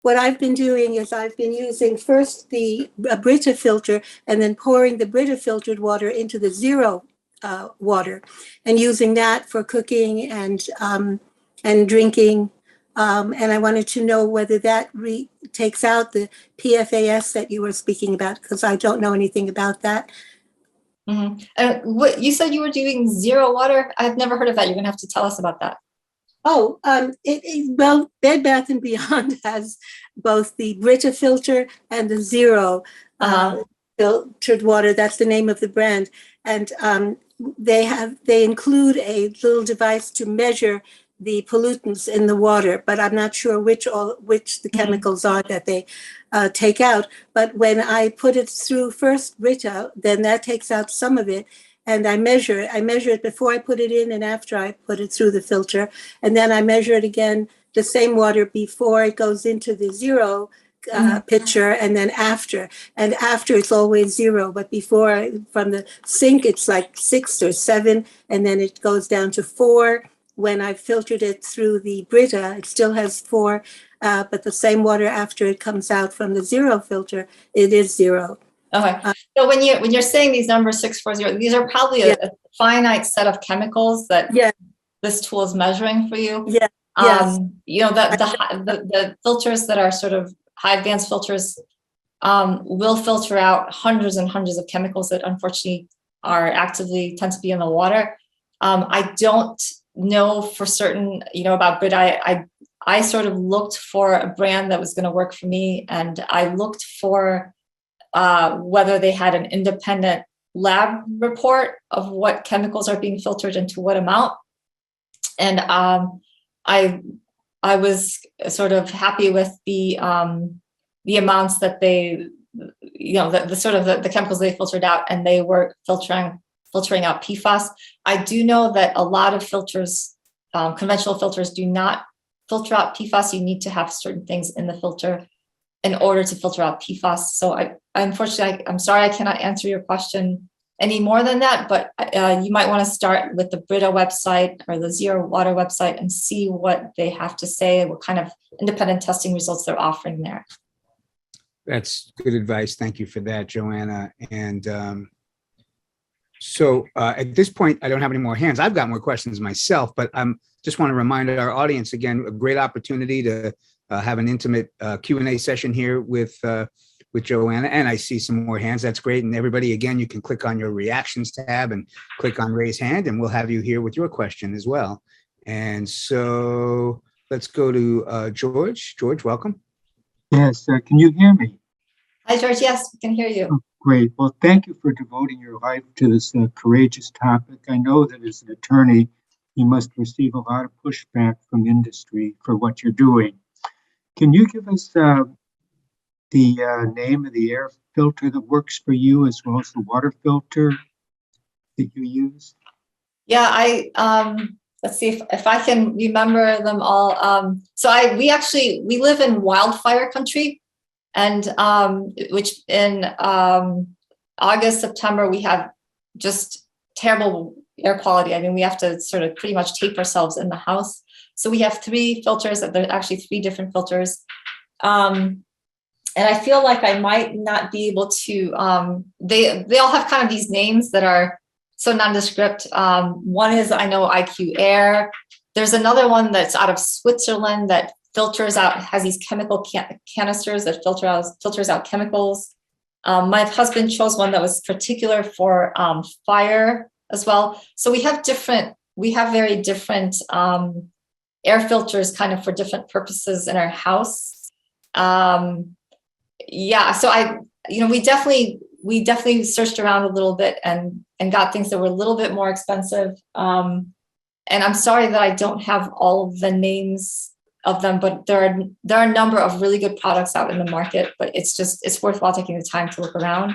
what I've been doing is I've been using first the Brita filter and then pouring the Brita filtered water into the zero water and using that for cooking and drinking. And I wanted to know whether that takes out the PFAS that you were speaking about, because I don't know anything about that. Mm-hmm. What you said you were doing zero water? I've never heard of that. You're going to have to tell us about that. Oh, well, Bed Bath & Beyond has both the Brita filter and the zero filtered water. That's the name of the brand. And they include a little device to measure the pollutants in the water, but I'm not sure which the chemicals are that they take out. But when I put it through first Brita, then that takes out some of it. And I measure it before I put it in and after I put it through the filter. And then I measure it again, the same water before it goes into the zero pitcher and then after. And after it's always zero, but before from the sink, it's like 6 or 7, and then it goes down to 4. When I filtered it through the Brita, it still has 4, but the same water after it comes out from the zero filter, it is 0. Okay. So when you're saying these numbers 640, these are probably a finite set of chemicals that this tool is measuring for you. Yeah. Yes. You know, the filters that are sort of high advanced filters will filter out hundreds and hundreds of chemicals that unfortunately tend to be in the water. I don't know for certain, about Brita. I sort of looked for a brand that was going to work for me, and I looked for whether they had an independent lab report of what chemicals are being filtered into what amount. And I was sort of happy with the amounts that they, the chemicals they filtered out, and they were filtering out PFAS. I do know that a lot of filters, conventional filters, do not filter out PFAS. You need to have certain things in the filter in order to filter out PFAS. So unfortunately, I'm sorry, I cannot answer your question any more than that, but you might want to start with the Brita website or the Zero Water website and see what they have to say, what kind of independent testing results they're offering there. That's good advice. Thank you for that, Joanna. And so at this point, I don't have any more hands. I've got more questions myself, but just want to remind our audience again, a great opportunity to have an intimate Q&A session here with Joanna. And I see some more hands. That's great. And everybody, again, you can click on your reactions tab and click on raise hand, and we'll have you here with your question as well. And so let's go to George. George, welcome. Yes. Can you hear me? Hi, George. Yes, we can hear you. Oh, great. Well, thank you for devoting your life to this courageous topic. I know that as an attorney, you must receive a lot of pushback from industry for what you're doing. Can you give us the name of the air filter that works for you, as well as the water filter that you use? Yeah, let's see if I can remember them all. We live in wildfire country, and which in August, September, we have just terrible air quality. I mean, we have to sort of pretty much tape ourselves in the house. So we have 3 filters. There are actually 3 different filters. And I feel like I might not be able to, they all have kind of these names that are so nondescript. One is, I know, IQ Air. There's another one that's out of Switzerland that filters out, has these chemical canisters that filters out chemicals. My husband chose one that was particular for fire as well. So we have very different air filters kind of for different purposes in our house. So we definitely searched around a little bit and got things that were a little bit more expensive. And I'm sorry that I don't have all of the names of them, but there are a number of really good products out in the market, but it's worthwhile taking the time to look around.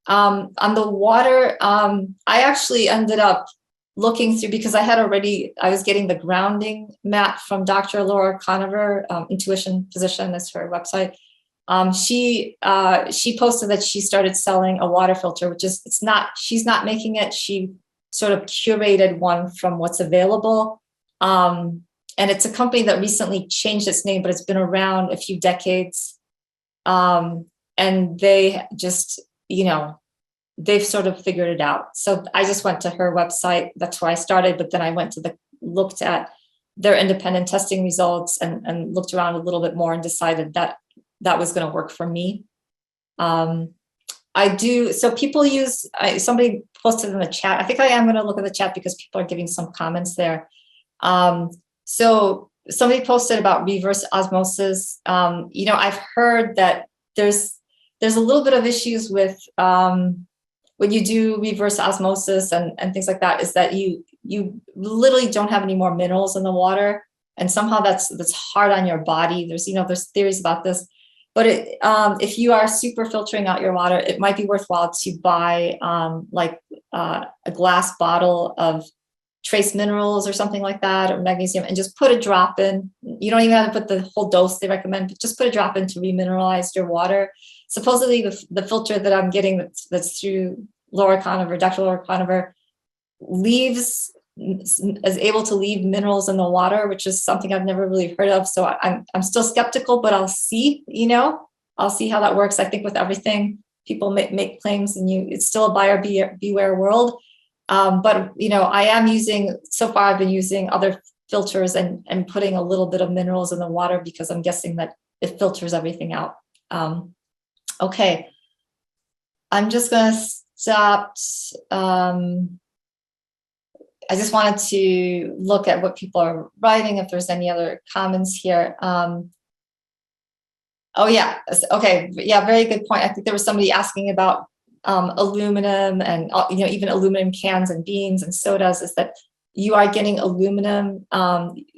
On the water, I actually ended up looking through, because I was getting the grounding mat from Dr. Laura Conover, Intuition Physician, that's her website. She posted that she started selling a water filter, which is, she's not making it. She sort of curated one from what's available. it's a company that recently changed its name, but it's been around a few decades. And they just, they've sort of figured it out. So I just went to her website. That's where I started. But then I went to looked at their independent testing results and looked around a little bit more and decided that that was going to work for me. So people use, somebody posted in the chat. I think I am going to look at the chat because people are giving some comments there. So somebody posted about reverse osmosis. I've heard that there's a little bit of issues with when you do reverse osmosis and things like that, is that you literally don't have any more minerals in the water. And somehow that's hard on your body. There's theories about this. But if you are super filtering out your water, it might be worthwhile to buy a glass bottle of trace minerals or something like that, or magnesium, and just put a drop in. You don't even have to put the whole dose they recommend, but just put a drop in to remineralize your water. Supposedly the filter that I'm getting that's through Laura Conover, Dr. Laura Conover, is able to leave minerals in the water, which is something I've never really heard of. So I'm still skeptical, but I'll see, I'll see how that works. I think with everything, people make claims and it's still a buyer beware world. But I am so far I've been using other filters and putting a little bit of minerals in the water because I'm guessing that it filters everything out. Okay. I'm just going to stop. I just wanted to look at what people are writing, if there's any other comments here. Oh, yeah. Okay. Yeah, very good point. I think there was somebody asking about aluminum and, even aluminum cans and beans and sodas, is that you are getting aluminum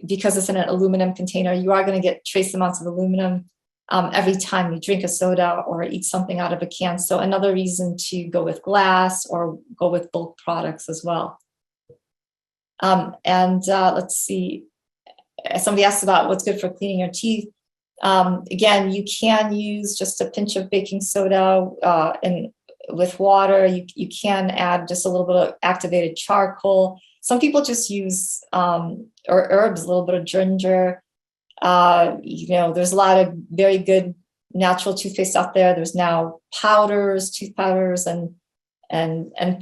because it's in an aluminum container. You are going to get trace amounts of aluminum every time you drink a soda or eat something out of a can. So another reason to go with glass or go with bulk products as well. Let's see, somebody asked about what's good for cleaning your teeth. Again, you can use just a pinch of baking soda with water. You can add just a little bit of activated charcoal. Some people just use or herbs, a little bit of ginger. There's a lot of very good natural toothpaste out there. There's now tooth powders and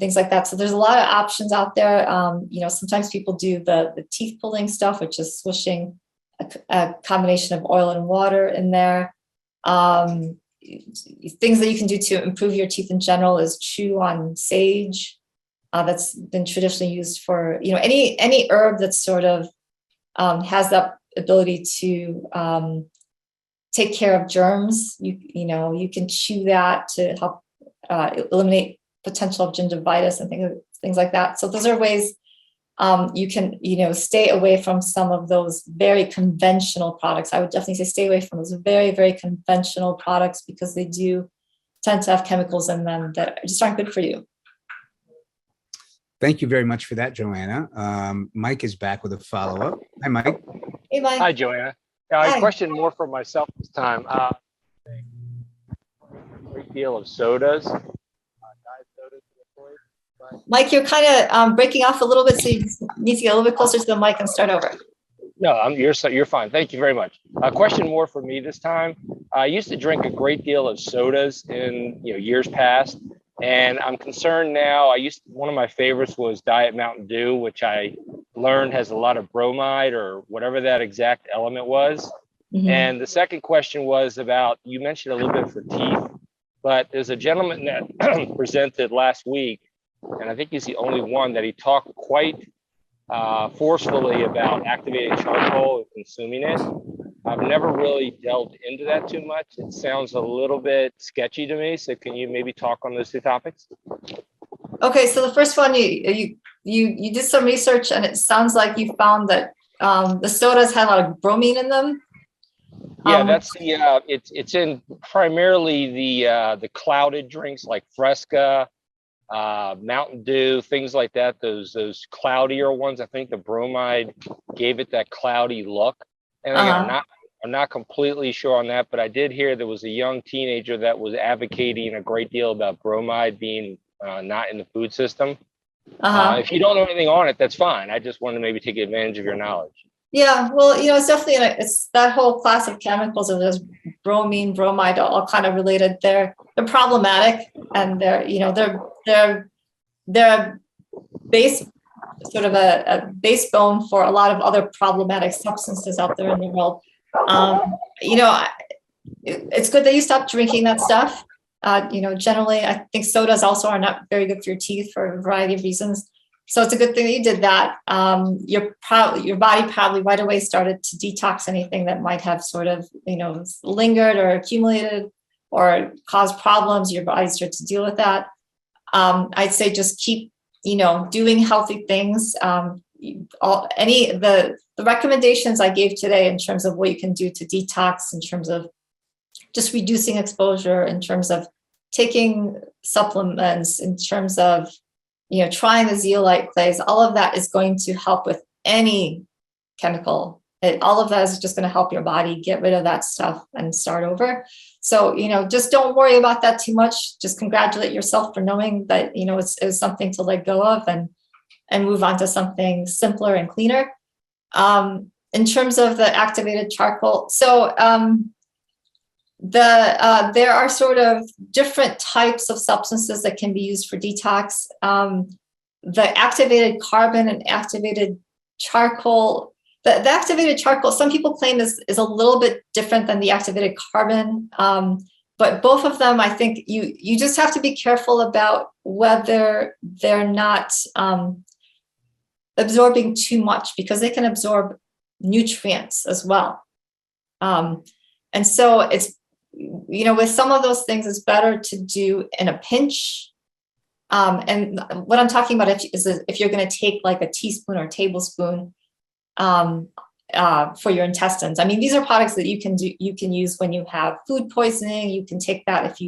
things like that. So there's a lot of options out there. Sometimes people do the teeth pulling stuff, which is swishing a combination of oil and water in there. Things that you can do to improve your teeth in general is chew on sage. That's been traditionally used for, any herb that sort of has that ability to take care of germs. You can chew that to help eliminate potential of gingivitis and things like that. So those are ways you can, stay away from some of those very conventional products. I would definitely say stay away from those very, very conventional products because they do tend to have chemicals in them that just aren't good for you. Thank you very much for that, Joanna. Mike is back with a follow-up. Hi, Mike. Hey, Mike. Hi, Joanna. Hi. A question more for myself this time. A great deal of sodas, diet sodas. Mike, you're kind of breaking off a little bit, so you need to get a little bit closer to the mic and start over. No, you're fine. Thank you very much. A question more for me this time. I used to drink a great deal of sodas in years past, and I'm concerned now. One of my favorites was Diet Mountain Dew, which I learned has a lot of bromide or whatever that exact element was. Mm-hmm. And the second question was about, you mentioned a little bit for teeth, but there's a gentleman that presented last week, and I think he's the only one that he talked quite forcefully about activated charcoal and consuming it. I've never really delved into that too much. It sounds a little bit sketchy to me. So can you maybe talk on those two topics? Okay, so the first one, you did some research, and it sounds like you found that the sodas had a lot of bromine in them. Yeah, that's the it's in primarily the clouded drinks like Fresca, Mountain Dew, things like that. Those cloudier ones. I think the bromide gave it that cloudy look. And I'm not completely sure on that, but I did hear there was a young teenager that was advocating a great deal about bromide being not in the food system. If you don't know anything on it, that's fine. I just wanted to maybe take advantage of your knowledge. Yeah, well, it's definitely, it's that whole class of chemicals of those bromine, bromide, all kind of related. They're problematic, and they're base, sort of a base bone for a lot of other problematic substances out there in the world. It's good that you stopped drinking that stuff. Generally, I think sodas also are not very good for your teeth for a variety of reasons. So it's a good thing that you did that. Your body probably right away started to detox anything that might have sort of, lingered or accumulated or caused problems. Your body started to deal with that. I'd say just keep, doing healthy things. The recommendations I gave today in terms of what you can do to detox, in terms of just reducing exposure, in terms of taking supplements, in terms of, trying the zeolite clays, all of that is going to help with any chemical. All of that is just going to help your body get rid of that stuff and start over. So, just don't worry about that too much. Just congratulate yourself for knowing that, it's something to let go of and move on to something simpler and cleaner. In terms of the activated charcoal, so there are sort of different types of substances that can be used for detox. The activated carbon and activated charcoal, the activated charcoal, some people claim is a little bit different than the activated carbon. But both of them, I think you just have to be careful about whether they're not absorbing too much, because they can absorb nutrients as well. And so it's, with some of those things, it's better to do in a pinch. And what I'm talking about is if you're going to take like a teaspoon or tablespoon for your intestines. I mean, these are products that you can use when you have food poisoning. You can take that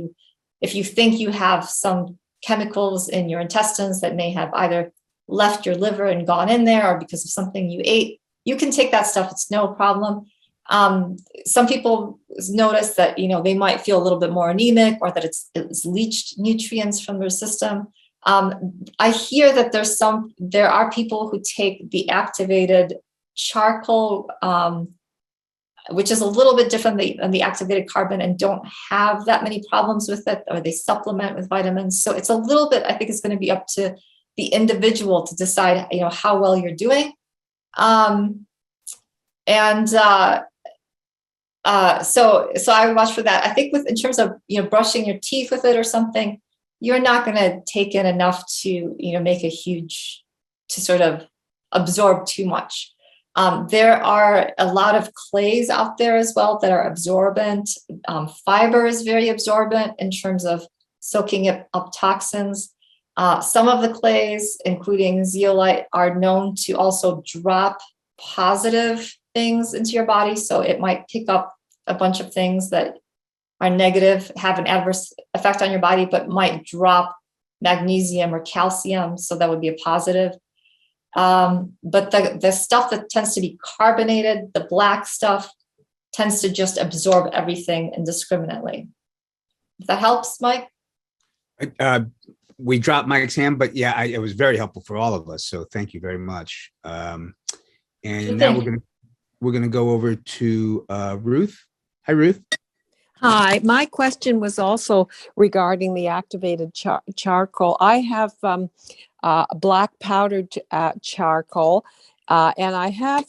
if you think you have some chemicals in your intestines that may have either left your liver and gone in there, or because of something you ate. You can take that stuff. It's no problem. Some people notice that, they might feel a little bit more anemic, or that it's leached nutrients from their system. I hear that there are people who take the activated charcoal, which is a little bit different than the activated carbon, and don't have that many problems with it, or they supplement with vitamins. So it's a little bit, I think it's going to be up to the individual to decide, how well you're doing. So I would watch for that. I think in terms of, brushing your teeth with it or something, you're not going to take in enough to, make to sort of absorb too much. There are a lot of clays out there as well that are absorbent. Fiber is very absorbent in terms of soaking up toxins. Some of the clays, including zeolite, are known to also drop positive things into your body. So it might pick up a bunch of things that are negative, have an adverse effect on your body, but might drop magnesium or calcium. So that would be a positive. But the stuff that tends to be carbonated, the black stuff, tends to just absorb everything indiscriminately. If that helps, Mike? We dropped Mike's hand, but yeah, it was very helpful for all of us. So thank you very much. And now we're gonna go over to Ruth. Hi, Ruth. Hi, my question was also regarding the activated charcoal. I have black powdered charcoal, and I have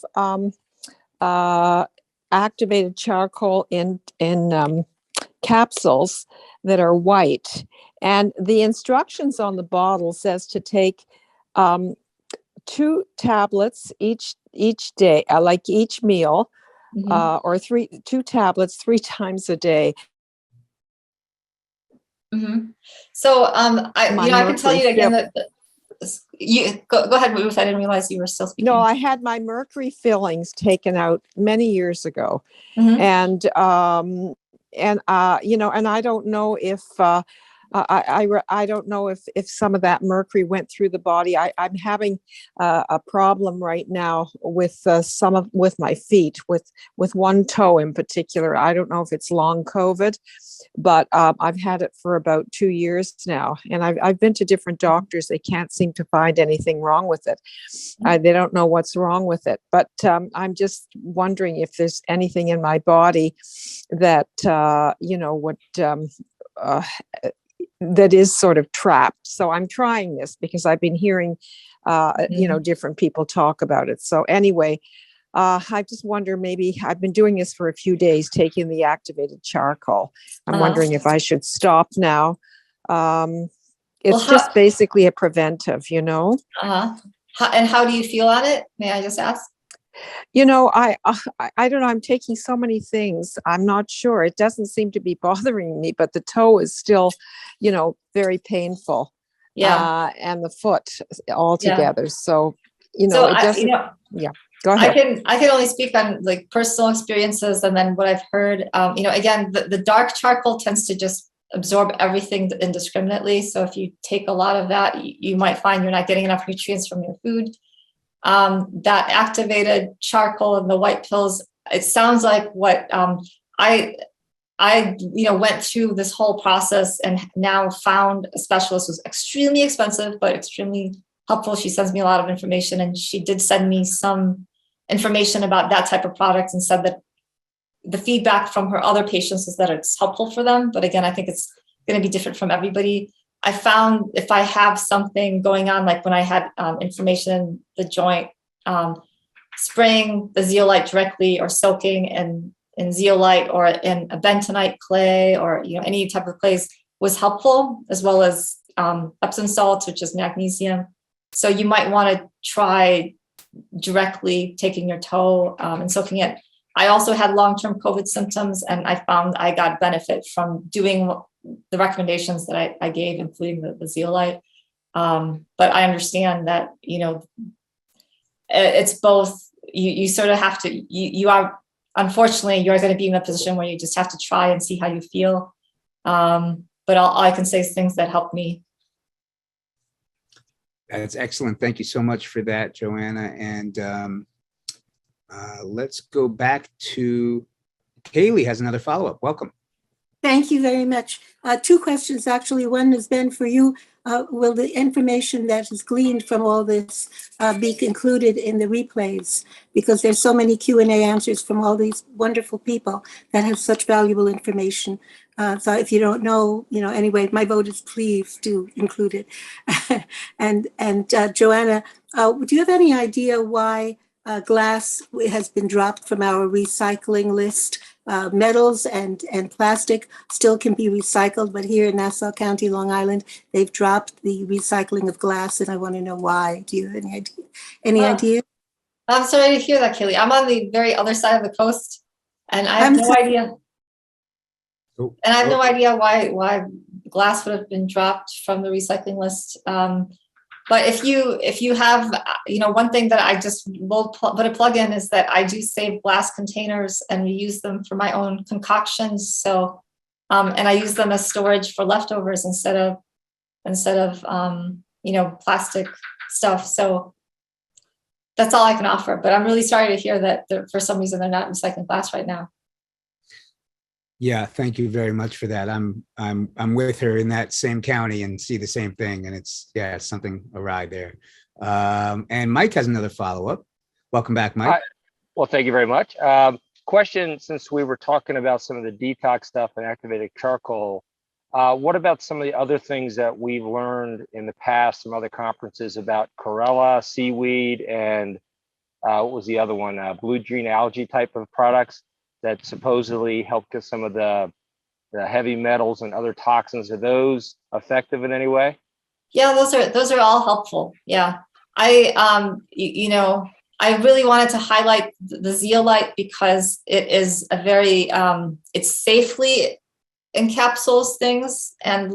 activated charcoal in capsules that are white. And the instructions on the bottle says to take 2 tablets each day, like each meal, or 2 tablets 3 times a day. Mm-hmm. So I can tell you again that you go ahead, Ruth. I didn't realize you were still speaking. No, I had my mercury fillings taken out many years ago, and I don't know if I don't know if some of that mercury went through the body. I'm having a problem right now with with my feet, with one toe in particular. I don't know if it's long COVID, but I've had it for about 2 years now, and I've been to different doctors. They can't seem to find anything wrong with it. They don't know what's wrong with it. But I'm just wondering if there's anything in my body that would. That is sort of trapped. So I'm trying this because I've been hearing, different people talk about it. So anyway, I just wonder, maybe I've been doing this for a few days, taking the activated charcoal. I'm wondering if I should stop now. It's just basically a preventive, And how do you feel on it? May I just ask? I don't know. I'm taking so many things. I'm not sure. It doesn't seem to be bothering me, but the toe is still, very painful. Yeah. And the foot altogether. Yeah. So, So it doesn't. Yeah. Go ahead. I can only speak on like personal experiences and then what I've heard. Again, the dark charcoal tends to just absorb everything indiscriminately. So if you take a lot of that, you might find you're not getting enough nutrients from your food. That activated charcoal and the white pills, it sounds like what I went through this whole process and now found a specialist who's extremely expensive, but extremely helpful. She sends me a lot of information, and she did send me some information about that type of product and said that the feedback from her other patients is that it's helpful for them. But again, I think it's going to be different from everybody. I found if I have something going on, like when I had inflammation in the joint, spraying the zeolite directly or soaking in zeolite or in a bentonite clay or any type of clays was helpful, as well as Epsom salts, which is magnesium. So you might want to try directly taking your toe and soaking it. I also had long-term COVID symptoms, and I found I got benefit from doing the recommendations that I gave, including the zeolite. But I understand that, it's both, you sort of have to, you are, unfortunately, you're going to be in a position where you just have to try and see how you feel. But all I can say is things that help me. That's excellent. Thank you so much for that, Joanna. And let's go back to Kaylee has another follow-up. Welcome. Thank you very much. 2 questions, actually. One is, Ben, for you. Will the information that is gleaned from all this be included in the replays? Because there's so many Q&A answers from all these wonderful people that have such valuable information. So if you don't know, anyway, my vote is please do include it. and Joanna, do you have any idea why glass has been dropped from our recycling list? Metals and plastic still can be recycled, but here in Nassau County, Long Island, they've dropped the recycling of glass, and I want to know why. Do you have any idea? Idea? I'm sorry to hear that, Kelly. I'm on the very other side of the coast, and I have no idea. Oh, and I have no idea why glass would have been dropped from the recycling list. But if you have, one thing that I just will put a plug in is that I do save glass containers and reuse them for my own concoctions. So, and I use them as storage for leftovers instead of plastic stuff. So that's all I can offer. But I'm really sorry to hear that for some reason they're not recycling glass right now. Yeah, thank you very much for that. I'm with her in that same county and see the same thing, and it's something awry there. And Mike has another follow-up. Welcome back, Mike. Hi. Well, thank you very much. Question: since we were talking about some of the detox stuff and activated charcoal, what about some of the other things that we've learned in the past, some other conferences about chlorella, seaweed, and what was the other one? Blue green algae type of products that supposedly help get some of the heavy metals and other toxins. Are those effective in any way? Yeah, those are all helpful. Yeah, I really wanted to highlight the zeolite because it is a very it safely encapsulates things and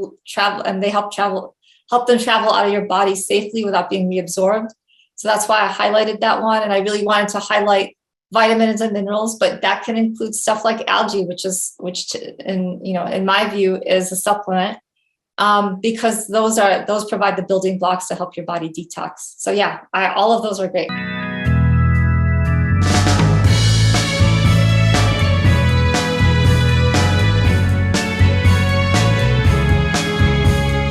they help them travel out of your body safely without being reabsorbed. So that's why I highlighted that one, and I really wanted to highlight vitamins and minerals, but that can include stuff like algae, which in my view is a supplement. because those provide the building blocks to help your body detox. So yeah, all of those are great.